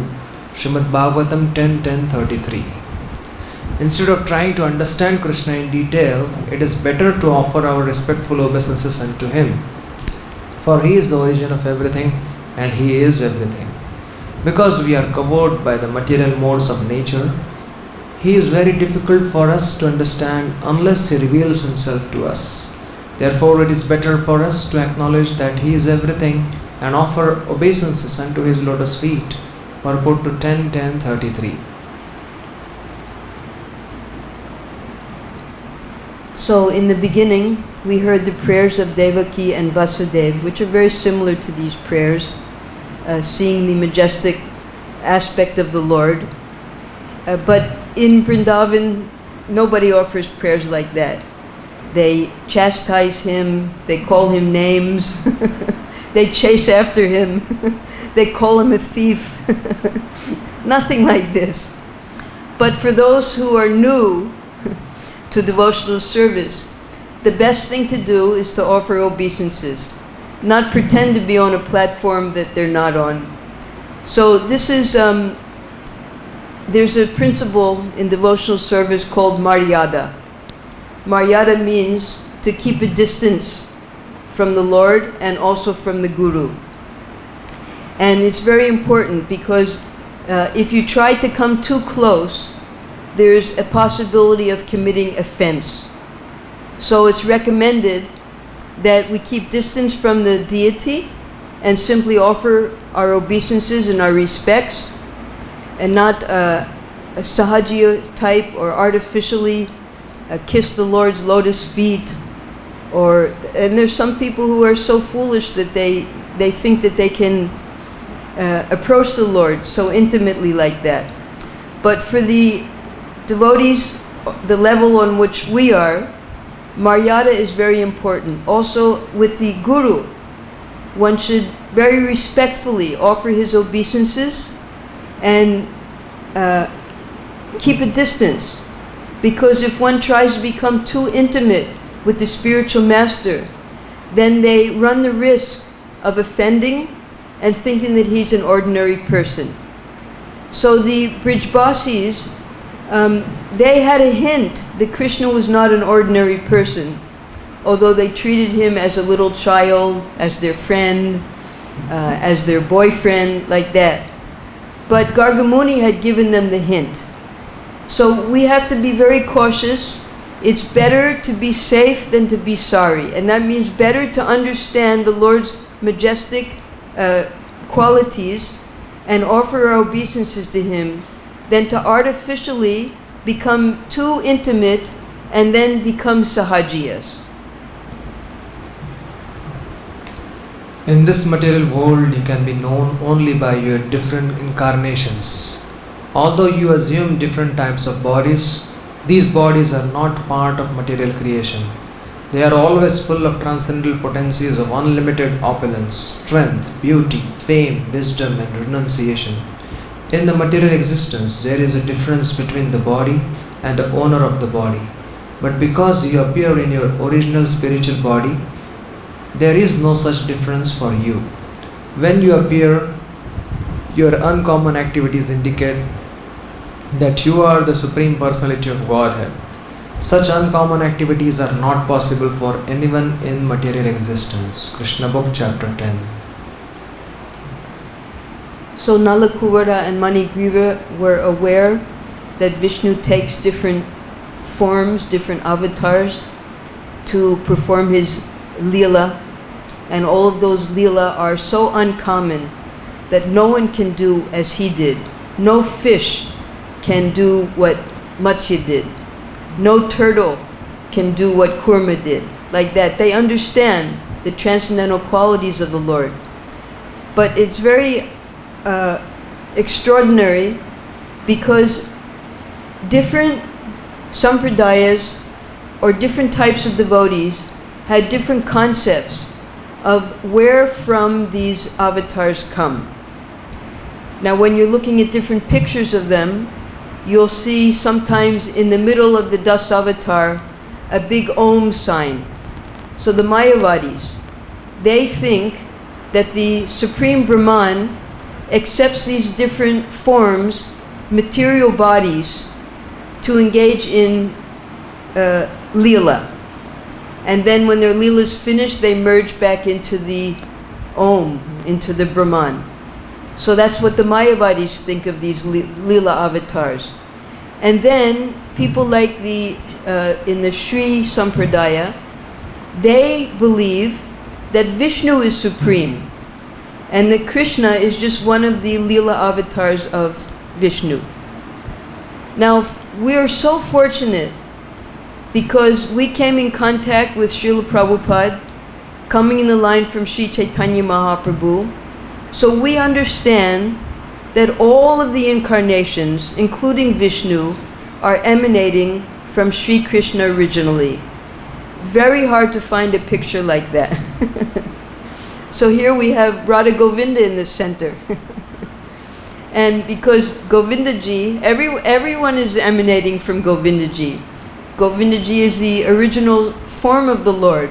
Srimad Bhagavatam 10.10.33. Instead of trying to understand Krishna in detail, it is better to offer our respectful obeisances unto him. For he is the origin of everything and he is everything. Because we are covered by the material modes of nature, he is very difficult for us to understand unless he reveals himself to us. Therefore, it is better for us to acknowledge that he is everything and offer obeisances unto his lotus feet. Purport to 10.10.33. So in the beginning, we heard the prayers of Devaki and Vasudev, which are very similar to these prayers, seeing the majestic aspect of the Lord. But in Vrindavan, nobody offers prayers like that. They chastise him, they call him names, they chase after him, they call him a thief. Nothing like this. But for those who are new to devotional service, the best thing to do is to offer obeisances, not pretend to be on a platform that they're not on. So this is, there's a principle in devotional service called Maryada. Maryada means to keep a distance from the Lord and also from the Guru. And it's very important because if you try to come too close, there's a possibility of committing offense. So it's recommended that we keep distance from the deity and simply offer our obeisances and our respects, and not a sahajiya type or artificially kiss the Lord's lotus feet. And there's some people who are so foolish that they think that they can approach the Lord so intimately like that. But for the devotees, the level on which we are, Maryada is very important. Also with the Guru, one should very respectfully offer his obeisances and keep a distance. Because if one tries to become too intimate with the spiritual master, then they run the risk of offending and thinking that he's an ordinary person. So the Brijbasis, they had a hint that Krishna was not an ordinary person, although they treated him as a little child, as their friend, as their boyfriend, like that. But Gargamuni had given them the hint. So we have to be very cautious. It's better to be safe than to be sorry. And that means better to understand the Lord's majestic qualities and offer our obeisances to him than to artificially become too intimate and then become sahajiyas. In this material world, you can be known only by your different incarnations. Although you assume different types of bodies, these bodies are not part of material creation. They are always full of transcendental potencies of unlimited opulence, strength, beauty, fame, wisdom, and renunciation. In the material existence, there is a difference between the body and the owner of the body. But because you appear in your original spiritual body, there is no such difference for you. When you appear, your uncommon activities indicate that you are the Supreme Personality of Godhead. Such uncommon activities are not possible for anyone in material existence. Krishna Book, Chapter 10. So Nalakuvara and Manigriva were aware that Vishnu takes different forms, different avatars to perform his Leela, and all of those Leela are so uncommon that no one can do as he did. No fish can do what Matsya did. No turtle can do what Kurma did. Like that. They understand the transcendental qualities of the Lord. But it's very extraordinary because different sampradayas or different types of devotees had different concepts of where from these avatars come. Now when you're looking at different pictures of them, you'll see sometimes in the middle of the Das avatar a big Om sign. So the Mayavadis, they think that the Supreme Brahman accepts these different forms, material bodies, to engage in Leela. And then when their Leela is finished, they merge back into the Om, into the Brahman. So that's what the Mayavadis think of these Leela avatars. And then people like in the Sri Sampradaya, they believe that Vishnu is supreme and that Krishna is just one of the Leela avatars of Vishnu. Now, we are so fortunate because we came in contact with Srila Prabhupada, coming in the line from Sri Chaitanya Mahaprabhu. So we understand that all of the incarnations, including Vishnu, are emanating from Sri Krishna originally. Very hard to find a picture like that. So here we have Radha Govinda in the center. And because Govindaji, everyone is emanating from Govindaji. Govindaji is the original form of the Lord.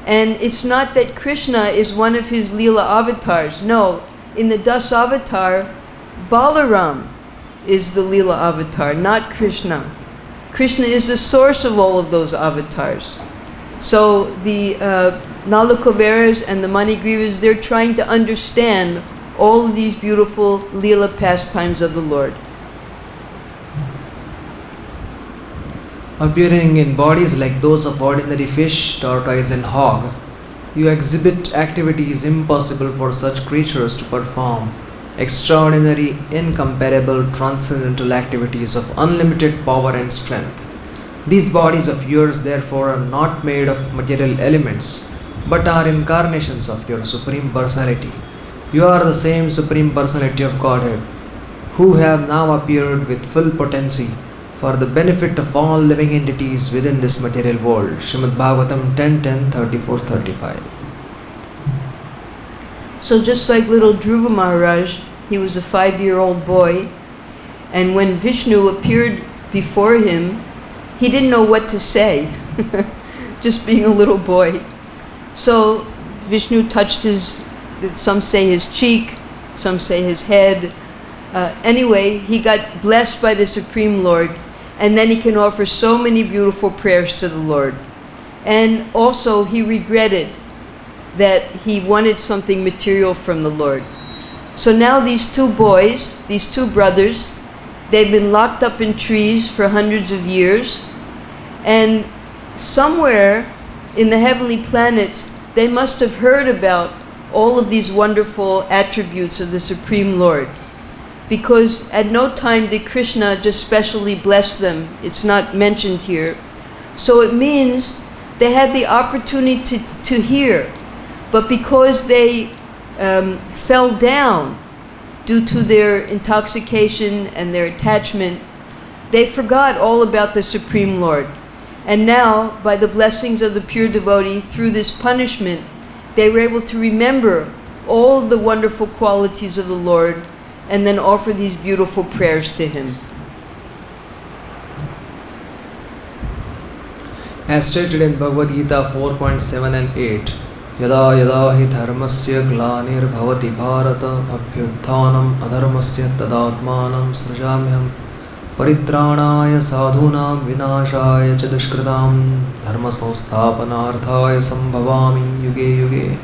And it's not that Krishna is one of his Leela avatars. No, in the Das avatar, Balaram is the Leela avatar, not Krishna. Krishna is the source of all of those avatars. So the Nalakuveras and the Manigrivas, they're trying to understand all of these beautiful Leela pastimes of the Lord. Appearing in bodies like those of ordinary fish, tortoise and hog, you exhibit activities impossible for such creatures to perform, extraordinary, incomparable, transcendental activities of unlimited power and strength. These bodies of yours therefore are not made of material elements, but are incarnations of your Supreme Personality. You are the same Supreme Personality of Godhead, who have now appeared with full potency for the benefit of all living entities within this material world. Srimad Bhagavatam 10.10, 34-35. So just like little Dhruva Maharaj, he was a 5-year-old boy, and when Vishnu appeared before him, he didn't know what to say, just being a little boy. So Vishnu touched some say his cheek, some say his head. Anyway, he got blessed by the Supreme Lord, and then he can offer so many beautiful prayers to the Lord. And also he regretted that he wanted something material from the Lord. So now these two boys, these two brothers, they've been locked up in trees for hundreds of years, and somewhere in the heavenly planets they must have heard about all of these wonderful attributes of the Supreme Lord, because at no time did Krishna just specially bless them. It's not mentioned here. So it means they had the opportunity to hear, but because they fell down due to their intoxication and their attachment, they forgot all about the Supreme Lord. And now, by the blessings of the pure devotee, through this punishment, they were able to remember all of the wonderful qualities of the Lord and then offer these beautiful prayers to him. As stated in Bhagavad-Gita 4.7 and 8, Yada yada hi dharmasya glanir bhavati bharata abhyutthanam adharmasya tadatmanam srujamyam paritranaya sadhunam vinashaya cha dushkritam dharma samsthapanarthaya sambhavami yuge yuge.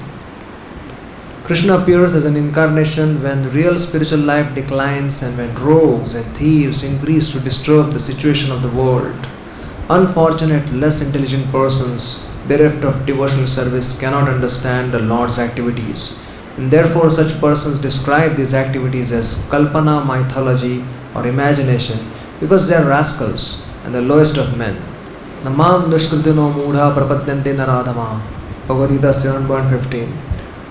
Krishna appears as an incarnation when real spiritual life declines and when rogues and thieves increase to disturb the situation of the world. Unfortunate, less intelligent persons, bereft of devotional service, cannot understand the Lord's activities, and therefore such persons describe these activities as kalpana, mythology or imagination, because they are rascals and the lowest of men. Namam dushkritino mudha prapadyante naradhama. Bhagavad-Gita 7.15.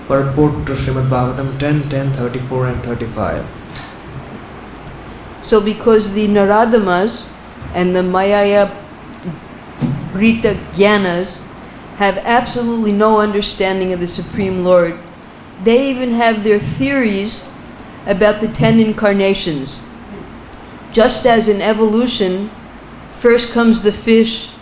Purport to Srimad Bhagavatam 10, 34 and 35. So because the Naradamas and the Mayaya Rita Gyanas have absolutely no understanding of the Supreme Lord, they even have their theories about the 10 incarnations. Just as in evolution, first comes the fish,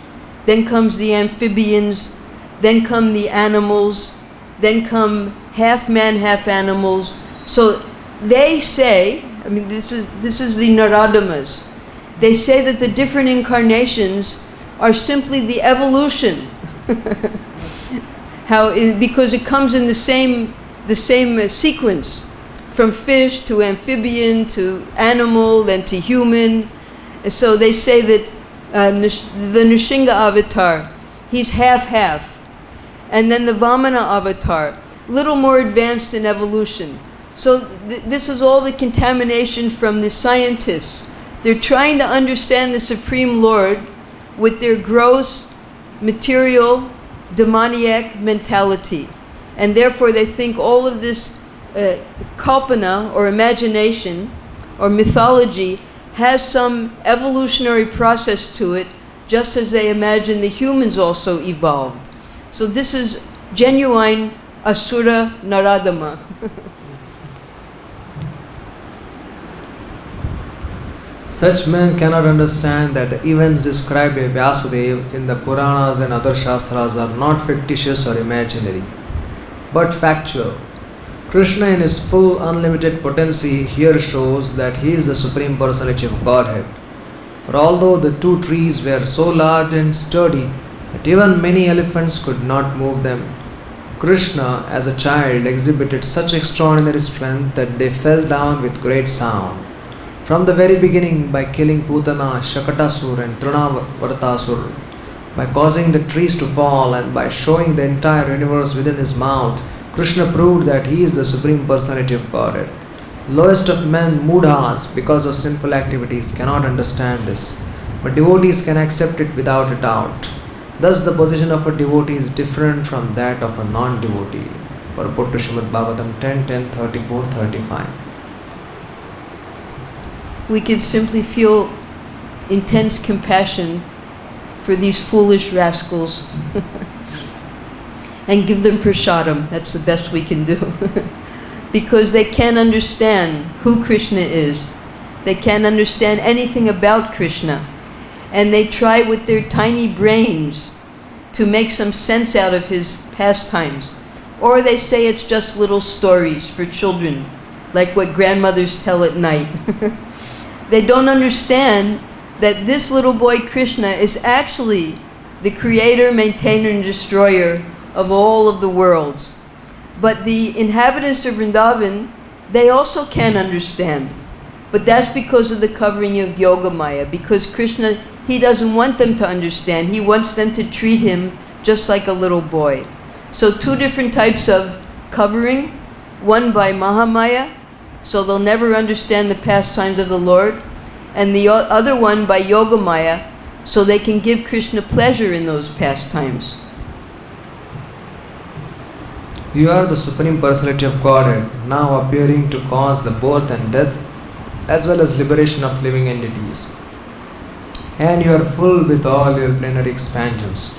then comes the amphibians, then come the animals, then come half man, half animals. So they say, I mean, this is the Naradamas. They say that the different incarnations are simply the evolution. Because it comes in the same sequence, from fish to amphibian to animal, then to human. So they say that the Nrsimha avatar, he's half-half. And then the Vamana avatar, little more advanced in evolution. So this is all the contamination from the scientists. They're trying to understand the Supreme Lord with their gross, material, demoniac mentality. And therefore they think all of this kalpana, or imagination, or mythology, has some evolutionary process to it, just as they imagine the humans also evolved. So this is genuine Asura Naradama. Such men cannot understand that the events described by Vyasadeva in the Puranas and other Shastras are not fictitious or imaginary, but factual. Krishna in his full unlimited potency here shows that he is the Supreme Personality of Godhead. For although the two trees were so large and sturdy that even many elephants could not move them, Krishna as a child exhibited such extraordinary strength that they fell down with great sound. From the very beginning, by killing Putana, Shakatasur and Trinavartasur, by causing the trees to fall, and by showing the entire universe within his mouth, Krishna proved that he is the Supreme Personality of Godhead. Lowest of men, mudhas, because of sinful activities, cannot understand this, but devotees can accept it without a doubt. Thus, the position of a devotee is different from that of a non-devotee. Purport to Srimad Bhagavatam 10, 34, 35. We could simply feel intense compassion for these foolish rascals and give them prasadam. That's the best we can do. Because they can't understand who Krishna is. They can't understand anything about Krishna. And they try with their tiny brains to make some sense out of his pastimes. Or they say it's just little stories for children, like what grandmothers tell at night. They don't understand that this little boy Krishna is actually the creator, maintainer, and destroyer of all of the worlds. But the inhabitants of Vrindavan, they also can't understand. But that's because of the covering of Yoga Maya, because Krishna, he doesn't want them to understand. He wants them to treat him just like a little boy. So two different types of covering, one by Mahamaya, so they'll never understand the pastimes of the Lord, and the other one by Yoga Maya, so they can give Krishna pleasure in those pastimes. You are the Supreme Personality of Godhead, now appearing to cause the birth and death, as well as liberation of living entities. And you are full with all your plenary expansions.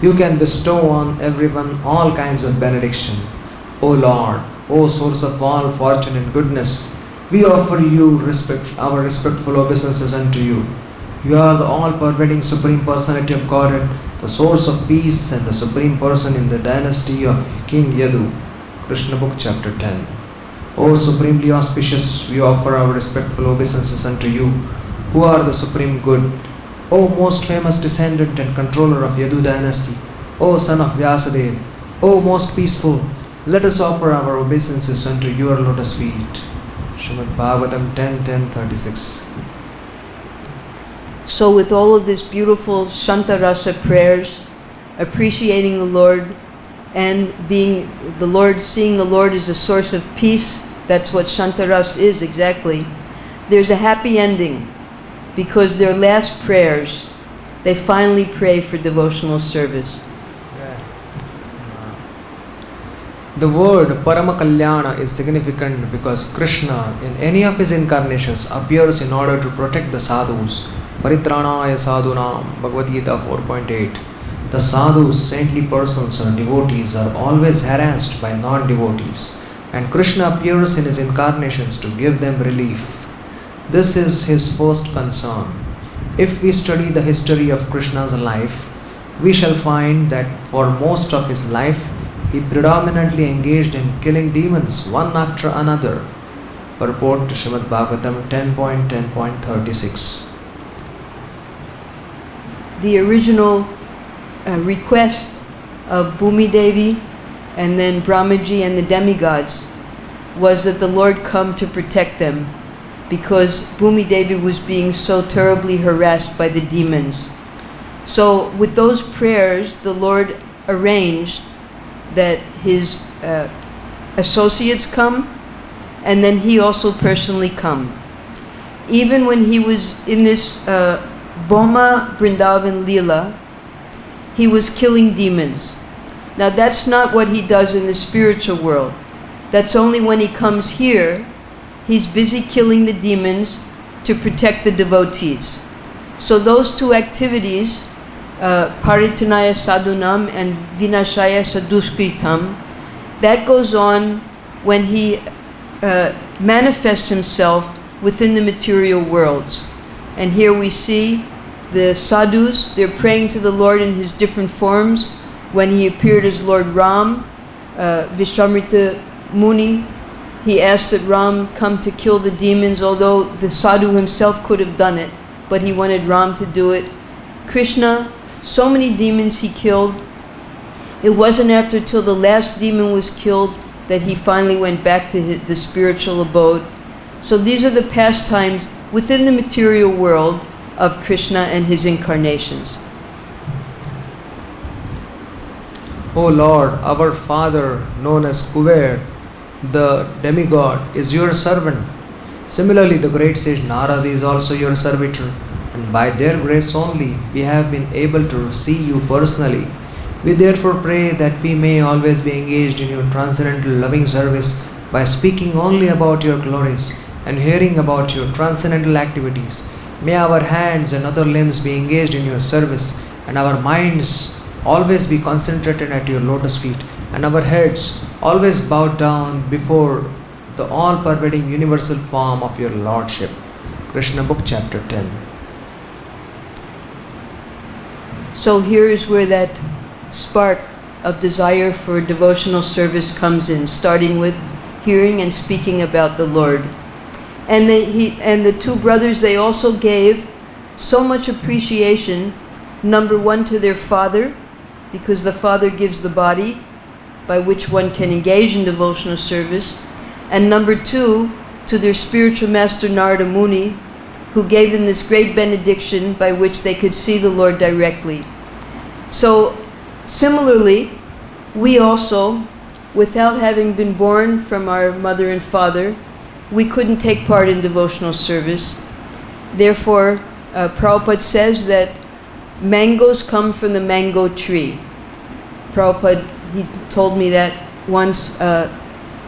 You can bestow on everyone all kinds of benediction. O Lord, O source of all fortune and goodness, we offer you our respectful obeisances unto you. You are the all-pervading Supreme Personality of Godhead, the source of peace and the Supreme Person in the dynasty of King Yadu. Krishna Book, Chapter 10. O Supremely Auspicious, we offer our respectful obeisances unto you, who are the Supreme Good. O most famous descendant and controller of Yadu dynasty, O son of Vyasadeva, O most peaceful, let us offer our obeisances unto your lotus feet. Srimad Bhagavatam 10, 36. So with all of this beautiful Shantarasa prayers, appreciating the Lord, and seeing the Lord as a source of peace, that's what Shantaras is exactly, there's a happy ending, because their last prayers, they finally pray for devotional service. The word Paramakalyana is significant because Krishna, in any of his incarnations, appears in order to protect the sadhus. Paritranaya sadhunam, Bhagavad-Gita 4.8. The sadhus, saintly persons or devotees, are always harassed by non-devotees, and Krishna appears in his incarnations to give them relief. This is his first concern. If we study the history of Krishna's life, we shall find that for most of his life, he predominantly engaged in killing demons one after another. Purport to Srimad Bhagavatam 10.10.36. The original request of Bhumi Devi and then Brahmaji and the demigods was that the Lord come to protect them, because Bhumi Devi was being so terribly harassed by the demons. So with those prayers, the Lord arranged that his associates come, and then he also personally come. Even when he was in this Bhoma Vrindavan Leela, he was killing demons. Now that's not what he does in the spiritual world. That's only when he comes here, he's busy killing the demons to protect the devotees. So those two activities, Paritanaya Sadhunam and Vinashaya Saduskritam, that goes on when he manifests himself within the material worlds. And here we see the sadhus, they're praying to the Lord in his different forms. When he appeared as Lord Ram, Vishwamrita Muni, he asked that Ram come to kill the demons, although the sadhu himself could have done it, but he wanted Ram to do it. Krishna, so many demons he killed. It wasn't after till the last demon was killed that he finally went back to the spiritual abode. So these are the pastimes within the material world of Krishna and his incarnations. O Lord, our Father, known as Kuber, the demigod, is your servant. Similarly, the great sage Narada is also your servitor, and by their grace only we have been able to see you personally. We therefore pray that we may always be engaged in your transcendental loving service by speaking only about your glories and hearing about your transcendental activities. May our hands and other limbs be engaged in your service, and our minds always be concentrated at your lotus feet, and our heads always bowed down before the all-pervading universal form of your Lordship. Krishna Book, Chapter 10. So here is where that spark of desire for devotional service comes in, starting with hearing and speaking about the Lord. And the two brothers, they also gave so much appreciation, number one, to their father, because the father gives the body by which one can engage in devotional service, and number two, to their spiritual master Narada Muni, who gave them this great benediction by which they could see the Lord directly. So similarly, we also, without having been born from our mother and father, we couldn't take part in devotional service. Therefore, Prabhupada says that mangoes come from the mango tree. Prabhupada, he told me that once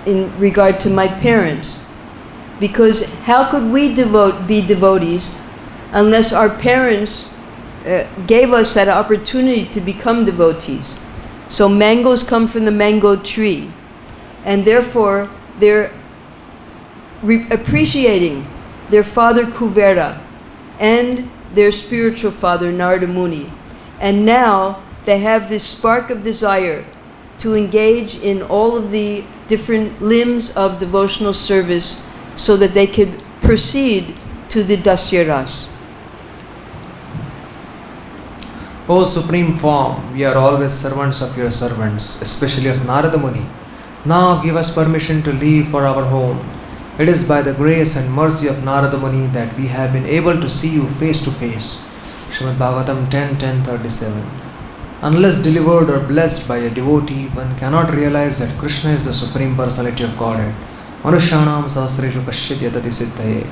in regard to my parents. Because how could we be devotees unless our parents gave us that opportunity to become devotees? So mangoes come from the mango tree. And therefore, they're appreciating their father Kuvera and their spiritual father Narada Muni. And now they have this spark of desire to engage in all of the different limbs of devotional service so that they could proceed to the Dasyaras. O Supreme Form, we are always servants of your servants, especially of Narada Muni. Now give us permission to leave for our home. It is by the grace and mercy of Narada Muni that we have been able to see you face to face. Srimad Bhagavatam 10.10.37. Unless delivered or blessed by a devotee, one cannot realize that Krishna is the Supreme Personality of Godhead. Manushyanam sahasreshu kasyat yatati siddhaye.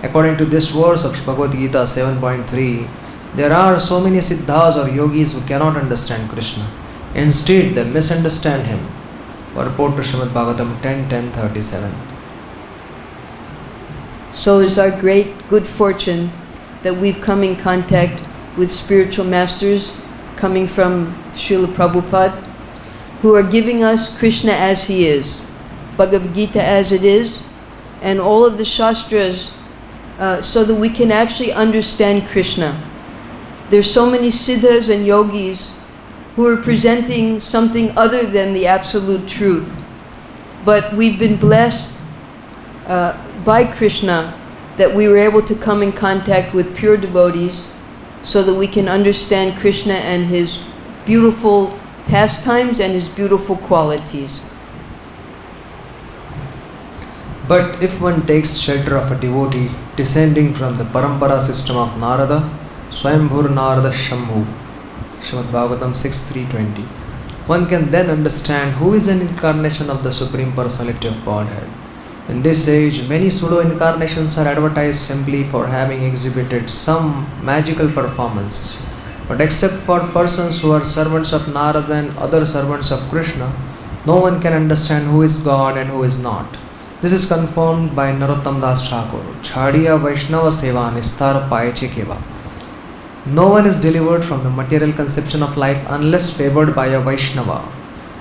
According to this verse of Bhagavad-Gita 7.3, there are so many siddhas or yogis who cannot understand Krishna. Instead, they misunderstand him. Purport to Srimad Bhagavatam 10.10.37. So it's our great good fortune that we've come in contact with spiritual masters coming from Srila Prabhupada, who are giving us Krishna as he is, Bhagavad-Gita as it is, and all of the Shastras, so that we can actually understand Krishna. There's so many siddhas and yogis who are presenting something other than the absolute truth. But we've been blessed by Krishna that we were able to come in contact with pure devotees so that we can understand Krishna and his beautiful pastimes and his beautiful qualities. But if one takes shelter of a devotee descending from the Parampara system of Narada, Swayambhur Narada Shambhu, Srimad Bhagavatam 6.3.20, one can then understand who is an incarnation of the Supreme Personality of Godhead. In this age, many pseudo-incarnations are advertised simply for having exhibited some magical performances. But except for persons who are servants of Narada and other servants of Krishna, no one can understand who is God and who is not. This is confirmed by Narottam Das Thakur, Chhadiya Vaishnava Seva Nistar Paeche Keva. No one is delivered from the material conception of life unless favored by a Vaishnava.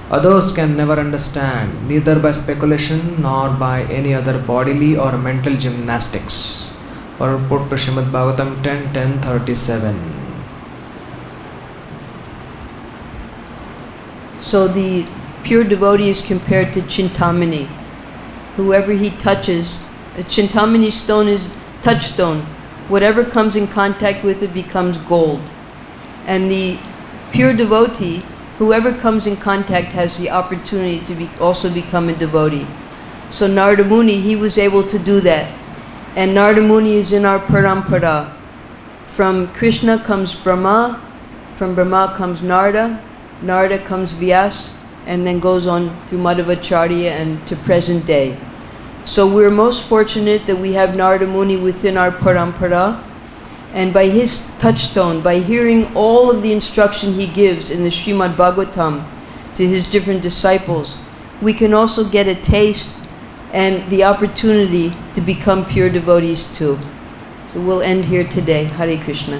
Others can never understand, neither by speculation nor by any other bodily or mental gymnastics. Purport to Srimad Bhagavatam 10.10.37. So the pure devotee is compared to Chintamani. Whoever he touches, a Chintamani stone is touchstone. Whatever comes in contact with it becomes gold. And the pure devotee, whoever comes in contact has the opportunity to also become a devotee. So Narada Muni, he was able to do that. And Narada Muni is in our parampara. From Krishna comes Brahma, from Brahma comes Narada, Narada comes Vyas, and then goes on through Madhvacharya and to present day. So we're most fortunate that we have Narada Muni within our parampara, and by his touchstone, by hearing all of the instruction he gives in the Srimad Bhagavatam to his different disciples, we can also get a taste and the opportunity to become pure devotees too. So we'll end here today. Hare Krishna.